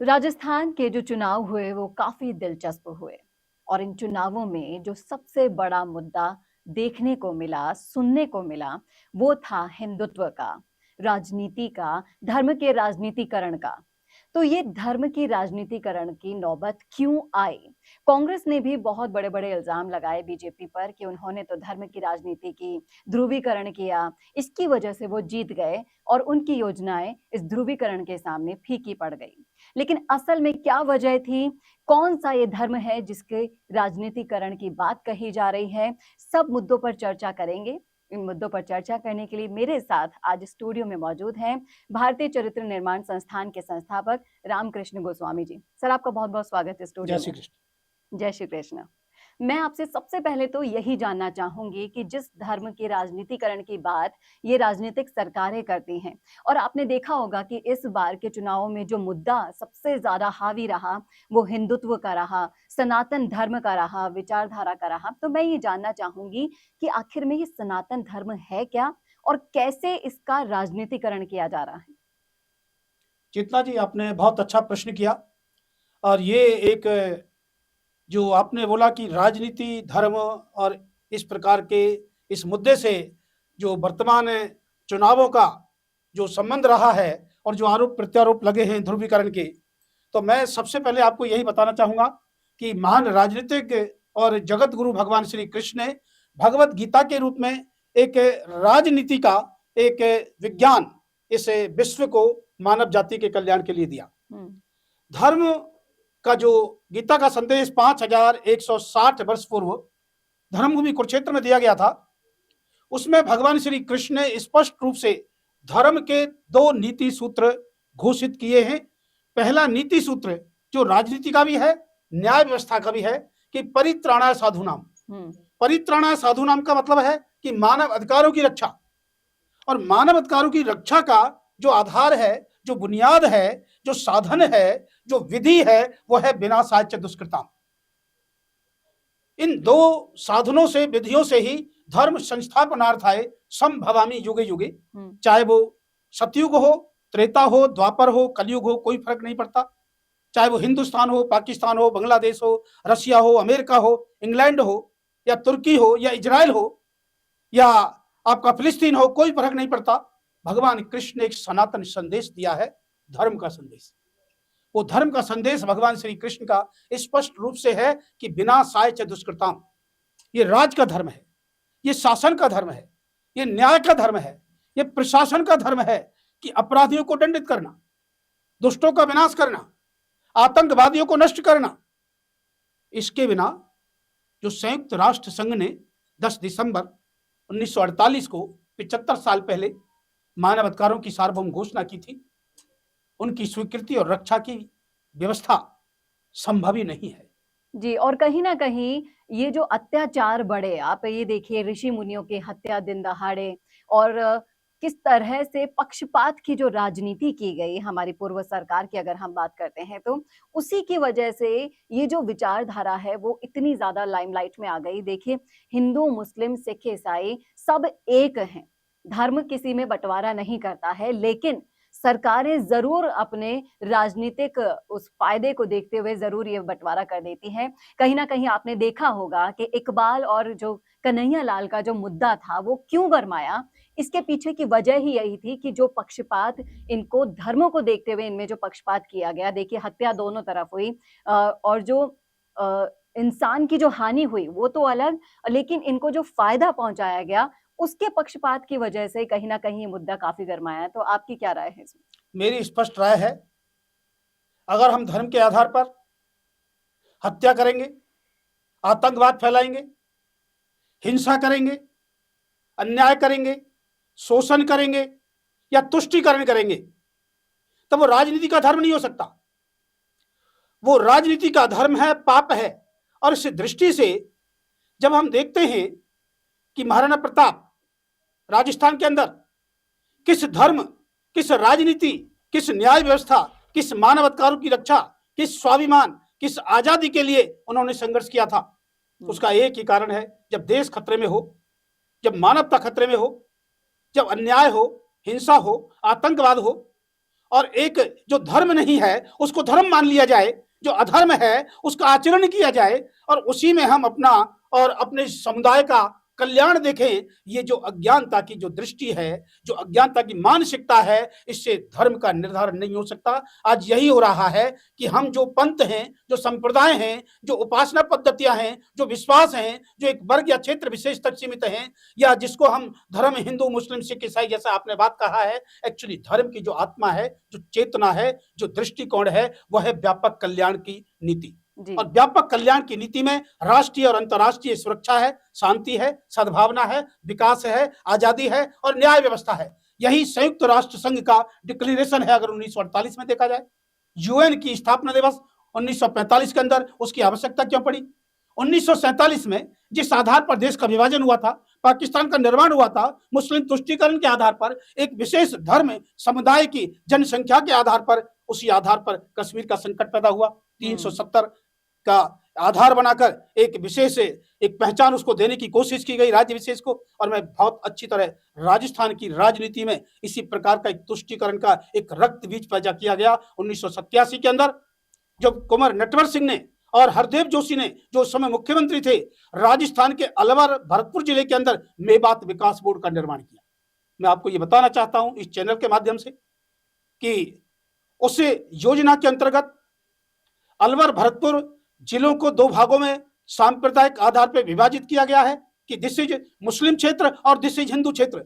राजस्थान के जो चुनाव हुए वो काफी दिलचस्प हुए और इन चुनावों में जो सबसे बड़ा मुद्दा देखने को मिला, सुनने को मिला, वो था हिंदुत्व का, राजनीति का, धर्म के राजनीतिकरण का। तो ये धर्म की राजनीतिकरण की नौबत क्यों आई? कांग्रेस ने भी बहुत बड़े-बड़े इल्जाम लगाए बीजेपी पर कि उन्होंने तो धर्म की राजनीति की, ध्रुवीकरण किया, इसकी वजह से वो जीत गए और उनकी योजनाएं इस ध्रुवीकरण के सामने फीकी पड़ गई। लेकिन असल में क्या वजह थी? कौन-सा ये धर्म है जिसके राजनीतिकरण की बात कही जा रही है? सब मुद्दों पर चर्चा करेंगे। इन मुद्दों पर चर्चा करने के लिए मेरे साथ आज स्टूडियो में मौजूद हैं भारतीय चरित्र निर्माण संस्थान के संस्थापक रामकृष्ण गोस्वामी जी। सर, आपका बहुत-बहुत स्वागत है जय स्टूडियो श्री में। कृष्ण। जय श्री कृष्ण। मैं आपसे सबसे पहले तो यही जानना चाहूंगी कि जिस धर्म के राजनीतिकरण की बात ये राजनीतिक सरकारें करती हैं और आपने देखा होगा कि इस बार के चुनावों में जो मुद्दा सबसे ज्यादा हावी रहा वो हिंदुत्व का रहा, सनातन धर्म का रहा, विचारधारा का रहा। तो मैं ये जानना चाहूंगी कि आखिर में ये सनातन धर्म है क्या और कैसे इसका राजनीतिकरण किया जा रहा है? चेतना जी, आपने बहुत अच्छा प्रश्न किया। और ये एक जो आपने बोला कि राजनीति, धर्म और इस प्रकार के इस मुद्दे से जो वर्तमान चुनावों का जो संबंध रहा है और जो आरोप प्रत्यारोप लगे हैं ध्रुवीकरण के, तो मैं सबसे पहले आपको यही बताना चाहूंगा कि महान राजनीतिक और जगत गुरु भगवान श्री कृष्ण ने भगवत गीता के रूप में एक राजनीति का एक विज्ञान इस विश्व को मानव जाति के कल्याण के लिए दिया। धर्म का जो गीता का संदेश 5160 वर्ष पूर्व धर्मभूमि कुरुक्षेत्र में दिया गया था, उसमें भगवान श्री कृष्ण ने स्पष्ट रूप से धर्म के दो नीति सूत्र घोषित किए हैं। पहला नीति सूत्र जो राजनीति का भी है, न्याय व्यवस्था का भी है कि परित्राणाय साधुनाम। परित्राणाय साधुनाम का मतलब है कि मानव अधिकारों की रक्षा, और मानव अधिकारों की रक्षा का जो आधार है, जो बुनियाद है, जो साधन है, जो विधि है, वो है विनाशाय च दुष्कृताम। इन दो साधनों से, विधियों से ही धर्म संस्थापनार्थाय संभवामि युगे युगे। चाहे वो सतयुग हो, त्रेता हो, द्वापर हो, कलयुग हो, कोई फर्क नहीं पड़ता। चाहे वो हिंदुस्तान हो, पाकिस्तान हो, बांग्लादेश हो, रशिया हो, अमेरिका हो, इंग्लैंड हो, या तुर्की हो, या इजराइल हो, या आपका फिलिस्तीन हो, कोई फर्क नहीं पड़ता। भगवान कृष्ण ने एक सनातन संदेश दिया है, धर्म का संदेश। वो धर्म का संदेश भगवान श्री कृष्ण का स्पष्ट रूप से है कि विनाशाय च दुष्कृताम। ये राज का धर्म है, ये शासन का धर्म है, ये न्याय का धर्म है, ये प्रशासन का धर्म है कि अपराधियों को दंडित करना, दुष्टों का विनाश करना, आतंकवादियों को नष्ट करना। इसके बिना जो संयुक्त राष्ट्र संघ ने 10 दिसंबर 1948 को 75 साल पहले मानव अधिकारों की सार्वभौम घोषणा की थी, उनकी स्वीकृति और रक्षा की व्यवस्था संभव ही नहीं है। जी, और कहीं न कहीं ये जो अत्याचार बढ़े, आप ये देखिए ऋषि मुनियों की हत्या दिन दहाड़े और किस तरह से पक्षपात की जो राजनीति की गई हमारी पूर्व सरकार की अगर हम बात करते हैं तो, उसी की वजह से ये जो विचारधारा है वो इतनी ज़्यादा लाइमलाइट में आ गई। देखिए, हिंदू, मुस्लिम, सिख, ईसाई सब एक हैं। धर्म किसी में बँटवारा नहीं करता है, लेकिन सरकारें ज़रूर अपने राजनीतिक उस फ़ायदे को देखते हुए ज़रूर ये बँटवारा कर देती हैं। कहीं न कहीं आपने देखा होगा कि इकबाल और जो कन्हैया लाल का जो मुद्दा था, वो क्यों गरमाया? इसके पीछे की वजह ही यही थी कि जो पक्षपात इनको धर्मों को देखते हुए इनमें जो पक्षपात किया गया, देखिए हत्या दोनों तरफ हुई और जो अ, इंसान की जो हानि हुई, वो तो अलग, लेकिन इनको जो फ़ायदा पहुँचाया गया, उसके पक्षपात की वजह से कहीं न कहीं ये मुद्दा काफ़ी गरमाया है। तो आपकी क्या राय है इसमें? मेरी स्पष्ट राय है, अगर हम धर्म के आधार पर हत्या करेंगे, आतंकवाद फैलाएंगे, हिंसा करेंगे, अन्याय करेंगे, शोषण करेंगे या तुष्टीकरण करेंगे, तब वो राजनीति का धर्म नहीं हो सकता। वो राजनीति का धर्म है, पाप है। और इस दृष्टि से जब हम देखते हैं कि महाराणा प्रताप राजस्थान के अंदर किस धर्म, किस राजनीति, किस न्याय व्यवस्था, किस मानव अधिकारों की रक्षा, किस स्वाभिमान, किस आजादी के लिए उन्होंने संघर्ष किया था, उसका एक ही कारण है, जब देश खतरे में हो, जब मानवता खतरे में हो, जब अन्याय हो, हिंसा हो, आतंकवाद हो, और एक जो धर्म नहीं है उसको धर्म मान लिया जाए, जो अधर्म है उसका आचरण किया जाए और उसी में हम अपना और अपने समुदाय का कल्याण देखें। ये जो अज्ञानता की जो दृष्टि है, जो अज्ञानता की मानसिकता है, इससे धर्म का निर्धारण नहीं हो सकता। आज यही हो रहा है कि हम जो पंथ हैं, जो संप्रदाय हैं, जो उपासना पद्धतियां हैं, जो विश्वास हैं, जो एक वर्ग या क्षेत्र विशेष तक सीमित हैं, या जिसको हम धर्म हिंदू मुस्लिम सिख ईसाई जैसा आपने बात कहा है, एक्चुअली धर्म की जो आत्मा है, जो चेतना है, जो दृष्टिकोण है, वह है व्यापक कल्याण की नीति। और व्यापक कल्याण की नीति में राष्ट्रीय और अंतर्राष्ट्रीय सुरक्षा है, शांति है, सद्भावना है, विकास है, आजादी है और न्याय व्यवस्था है। यही संयुक्त राष्ट्र संघ का डिक्लेरेशन है। अगर 1948 में देखा जाए, यूएन की स्थापना दिवस 1945 के अंदर उसकी आवश्यकता क्यों पड़ी? 1947 में जिस आधार पर देश का विभाजन हुआ था, पाकिस्तान का निर्माण हुआ था, मुस्लिम तुष्टीकरण के आधार पर, एक विशेष धर्म समुदाय की जनसंख्या के आधार पर, उसी आधार पर कश्मीर का संकट पैदा हुआ। 370 का आधार बनाकर एक विशेष एक पहचान उसको देने की कोशिश की गई, राज्य विशेष को। और मैं बहुत अच्छी तरह राजस्थान की राजनीति में इसी प्रकार का एक तुष्टीकरण का एक रक्त बीज पैदा किया गया 1987 के अंदर, जब कुंवर नटवर सिंह ने और हरदेव जोशी ने, जो उस समय मुख्यमंत्री थे, राजस्थान के अलवर भरतपुर जिले के अंदर मेवात विकास बोर्ड का निर्माण किया। मैं आपको ये बताना चाहता हूं इस चैनल के माध्यम से कि उस योजना के अंतर्गत अलवर भरतपुर जिलों को दो भागों में सांप्रदायिक आधार पर विभाजित किया गया है कि दिस इज मुस्लिम क्षेत्र और दिस इज हिंदू क्षेत्र।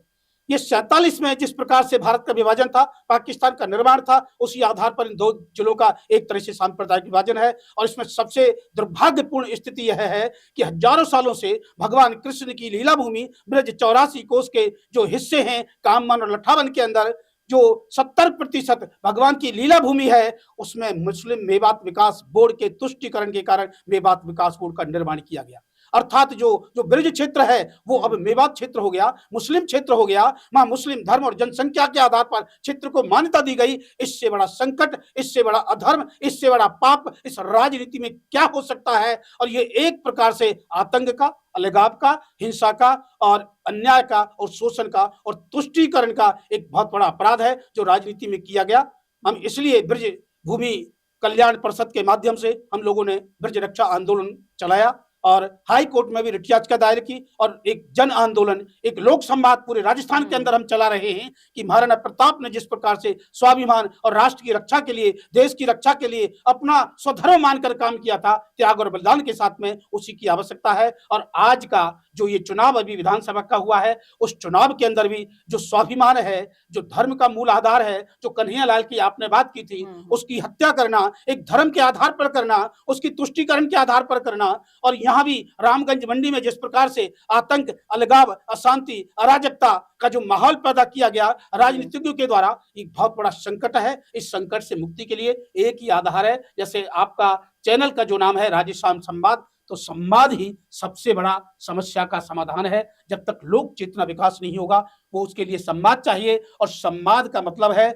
ये 47 में जिस प्रकार से भारत का विभाजन था, पाकिस्तान का निर्माण था, उसी आधार पर इन दो जिलों का एक तरह से सांप्रदायिक विभाजन है। और इसमें सबसे दुर्भाग्यपूर्ण स्थिति यह है कि हजारों सालों से भगवान कृष्ण की लीला भूमि ब्रज 84 कोस के जो हिस्से हैं कामवन और लठावन के अंदर, जो 70% भगवान की लीला भूमि है, उसमें मुस्लिम मेवात विकास बोर्ड के तुष्टीकरण के कारण मेवात विकास बोर्ड का निर्माण किया गया। अर्थात जो ब्रज क्षेत्र है वो अब मेवात क्षेत्र हो गया, मुस्लिम क्षेत्र हो गया। वहां मुस्लिम धर्म और जनसंख्या के आधार पर क्षेत्र को मान्यता दी गई। इससे बड़ा संकट, इससे बड़ा अधर्म, इससे बड़ा पाप इस राजनीति में क्या हो सकता है? और ये एक प्रकार से आतंक का, अलगाव का, हिंसा का और अन्याय का और शोषण का और तुष्टीकरण का एक बहुत बड़ा अपराध है जो राजनीति में किया गया। हम इसलिए ब्रज भूमि कल्याण परिषद के माध्यम से हम लोगों ने ब्रज रक्षा आंदोलन चलाया और हाई कोर्ट में भी रिट याचिका दायर की और एक जन आंदोलन, एक लोक संवाद पूरे राजस्थान के अंदर हम चला रहे हैं कि महाराणा प्रताप ने जिस प्रकार से स्वाभिमान और राष्ट्र की रक्षा के लिए, देश की रक्षा के लिए अपना स्वधर्म मानकर काम किया था, त्याग और बलिदान के साथ में, उसी की आवश्यकता है। और आज का जो ये चुनाव अभी विधानसभा का हुआ है, उस चुनाव के अंदर भी जो स्वाभिमान है, जो धर्म का मूल आधार है, जो कन्हैया लाल की आपने बात की थी, उसकी हत्या करना, एक धर्म के आधार पर करना, उसकी तुष्टीकरण के आधार पर करना। और यहाँ भी रामगंज मंडी में जिस प्रकार से आतंक, अलगाव, अशांति, अराजकता का जो माहौल पैदा किया गया राजनीतिज्ञों के द्वारा, एक बहुत बड़ा संकट है। इस संकट से मुक्ति के लिए एक ही आधार है। जैसे आपका चैनल का जो नाम है राजस्थान संवाद, तो संवाद ही सबसे बड़ा समस्या का समाधान है। जब तक लोक चेतना विकास नहीं होगा, वो उसके लिए संवाद चाहिए। और संवाद का मतलब है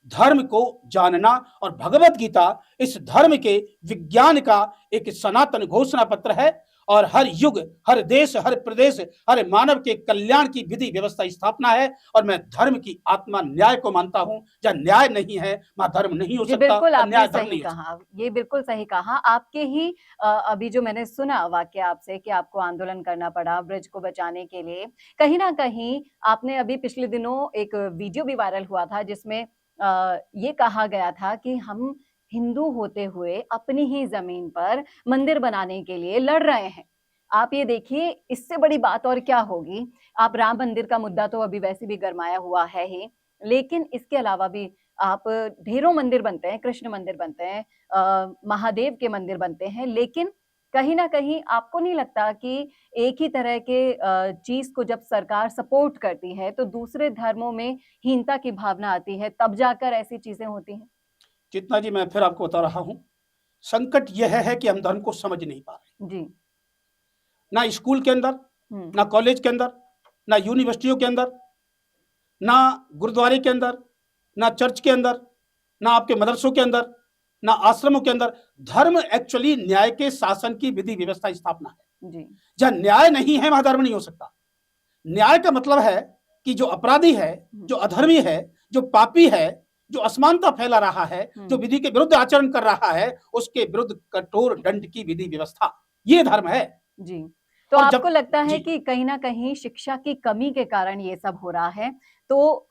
धर्म को जानना। और भगवत गीता इस धर्म के विज्ञान का एक सनातन घोषणा पत्र है और हर युग, हर देश, हर प्रदेश, हर मानव के कल्याण की विधि व्यवस्था स्थापना है। और मैं धर्म की आत्मा न्याय को मानता हूं। जहां न्याय नहीं है वहां धर्म नहीं हो सकता। बिल्कुल आपने सही कहा, ये बिल्कुल सही कहा। आपके ही अभी जो मैंने सुना वाक्य आपसे कि आपको आंदोलन करना पड़ा ब्रिज को बचाने के लिए, कहीं ना कहीं आपने अभी पिछले दिनों एक वीडियो भी वायरल हुआ था जिसमें ये कहा गया था कि हम हिंदू होते हुए अपनी ही जमीन पर मंदिर बनाने के लिए लड़ रहे हैं। आप ये देखिए, इससे बड़ी बात और क्या होगी। आप राम मंदिर का मुद्दा तो अभी वैसे भी गरमाया हुआ है ही, लेकिन इसके अलावा भी आप ढेरों मंदिर बनते हैं, कृष्ण मंदिर बनते हैं, महादेव के मंदिर बनते हैं, लेकिन कहीं ना कहीं आपको नहीं लगता कि एक ही तरह के चीज को जब सरकार सपोर्ट करती है तो दूसरे धर्मों में हीनता की भावना आती है, तब जाकर ऐसी चीजें होती हैं? जितना जी मैं फिर आपको बता रहा हूं, संकट यह है कि हम धर्म को समझ नहीं पा रहे जी। ना स्कूल के अंदर, ना कॉलेज के अंदर, ना यूनिवर्सिटियों के अंदर, ना गुरुद्वारे के अंदर, ना चर्च के अंदर, ना आपके मदरसों के अंदर, ना आश्रमों के अंदर। धर्म एक्चुअली न्याय के शासन की विधि व्यवस्था स्थापना है जी। जहां न्याय नहीं है वहां धर्म नहीं हो सकता। न्याय का मतलब है कि जो अपराधी है, जो अधर्मी है, जो पापी है, जो असमानता फैला रहा है, जो विधि के विरुद्ध आचरण कर रहा है, उसके विरुद्ध कठोर दंड की विधि व्यवस्था, ये धर्म है। जी। तो और आपको जब लगता है जी। कि कहीं न कहीं शिक्षा की कमी के कारण ये सब हो रहा है। तो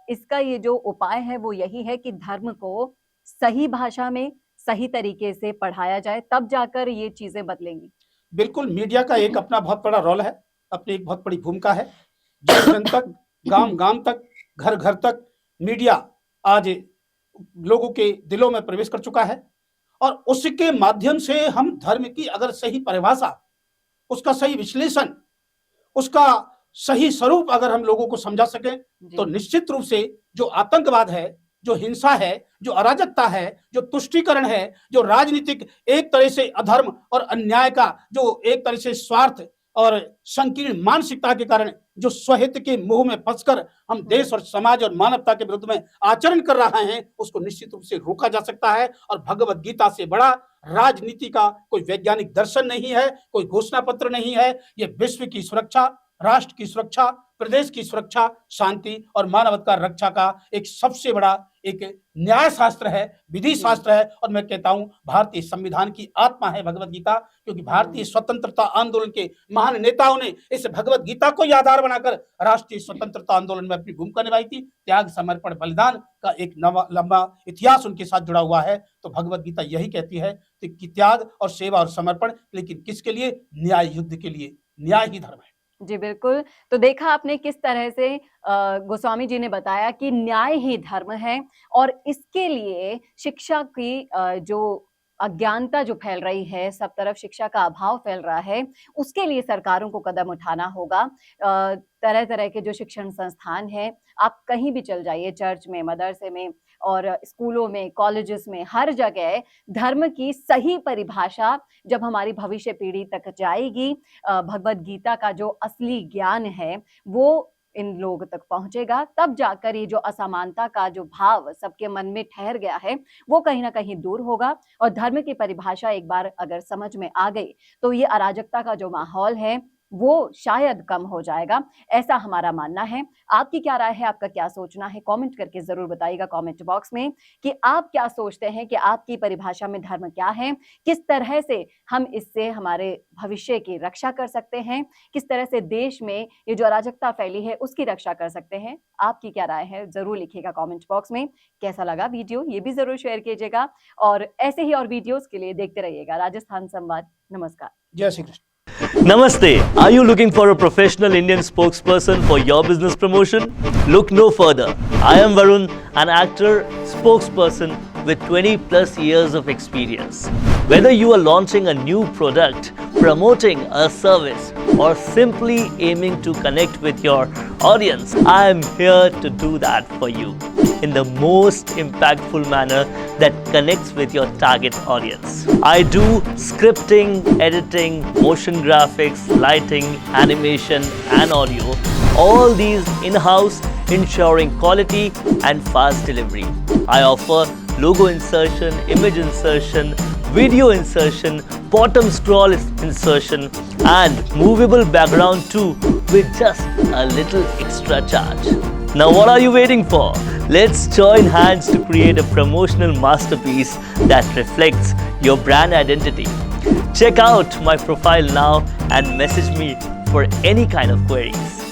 इसका ये जो उपाय है वो यही है कि धर्म को सही भाषा में, सही तरीके से पढ़ाया जाए, तब जाकर ये चीज़ें बदलेंगी। बिल्कुल, मीडिया का एक अपना बहुत बड़ा रोल है, अपनी एक बहुत बड़ी भूमिका है। जन-जन तक, गाँव-गाँव तक, घर-घर तक मीडिया आज लोगों के दिलों में प्रवेश कर चुका है और उसके माध्यम से हम धर्म की अगर सही परिभाषा, उसका सही विश्लेषण, उसका सही स्वरूप अगर हम लोगों को समझा सकें, तो जी। निश्चित रूप से जो आतंकवाद है, जो हिंसा है, जो अराजकता है, जो तुष्टीकरण है, जो राजनीतिक एक तरह से अधर्म और अन्याय का जो एक तरह से स्वार्थ और संकीर्ण मानसिकता के कारण जो स्वहित के मोह में फंसकर हम देश और समाज और मानवता के विरुद्ध में आचरण कर रहे हैं, उसको निश्चित रूप से रोका जा सकता है और भगवत गीता से बड़ा राजनीति का कोई वैज्ञानिक दर्शन नहीं है, कोई घोषणा पत्र नहीं है। ये विश्व की सुरक्षा, राष्ट्र की सुरक्षा, प्रदेश की सुरक्षा, शांति और मानवता रक्षा का एक सबसे बड़ा एक न्याय शास्त्र है, विधि शास्त्र है और मैं कहता हूं भारतीय संविधान की आत्मा है भगवत गीता, क्योंकि भारतीय स्वतंत्रता आंदोलन के महान नेताओं ने इस भगवत गीता को ही आधार बनाकर राष्ट्रीय स्वतंत्रता आंदोलन में अपनी भूमिका निभाई थी। त्याग, समर्पण, बलिदान का एक लंबा इतिहास उनके साथ जुड़ा हुआ है। तो भगवत गीता यही कहती है कि त्याग और सेवा और समर्पण, लेकिन किसके लिए? न्याय युद्ध के लिए। न्याय ही धर्म है। जी, बिल्कुल। तो देखा आपने किस तरह से गोस्वामी जी ने बताया कि न्याय ही धर्म है और इसके लिए शिक्षा की जो अज्ञानता जो फैल रही है, सब तरफ शिक्षा का अभाव फैल रहा है, उसके लिए सरकारों को कदम उठाना होगा। तरह-तरह के जो शिक्षण संस्थान हैं, आप कहीं भी चल जाइए, चर्च में, मदरसे में और स्कूलों में, कॉलेजेस में, हर जगह धर्म की सही परिभाषा जब हमारी भविष्य पीढ़ी तक जाएगी, भगवद गीता का जो असली ज्ञान है, वो इन लोगों तक पहुँचेगा, तब जाकर ये जो असमानता का जो भाव सबके मन में ठहर गया है, वो कहीं न कहीं दूर होगा और धर्म की परिभाषा एक बार अगर समझ में आ गई, तो ये अराजकता का जो माहौल है, वो शायद कम हो जाएगा, ऐसा हमारा मानना है। आपकी क्या राय है, आपका क्या सोचना है? कमेंट करके ज़रूर बताइएगा कमेंट बॉक्स में कि आप क्या सोचते हैं कि आपकी परिभाषा में धर्म क्या है? किस तरह से हम इससे हमारे भविष्य की रक्षा कर सकते हैं? किस तरह से देश में ये जो अराजकता फैली है, उसकी रक्षा कर सकते हैं? आपकी क्या राय है? ज़रूर लिखिएगा कमेंट बॉक्स में। कैसा लगा वीडियो, ये भी ज़रूर शेयर कीजिएगा और ऐसे ही और वीडियोज़ के लिए देखते रहिएगा राजस्थान संवाद। नमस्कार। जय Shri Krishna. Namaste. Are you looking for a professional Indian spokesperson for your business promotion? Look no further. I am Varun, an actor, spokesperson with 20 plus years of experience. Whether you are launching a new product, promoting a service, or simply aiming to connect with your audience, I am here to do that for you in the most impactful manner that connects with your target audience. I do scripting, editing, motion graphics, lighting, animation and audio, all these in-house, ensuring quality and fast delivery. I offer logo insertion, image insertion, video insertion, bottom scroll insertion and movable background too with just a little extra charge. Now what are you waiting for? Let's join hands to create a promotional masterpiece that reflects your brand identity. Check out my profile now and message me for any kind of queries.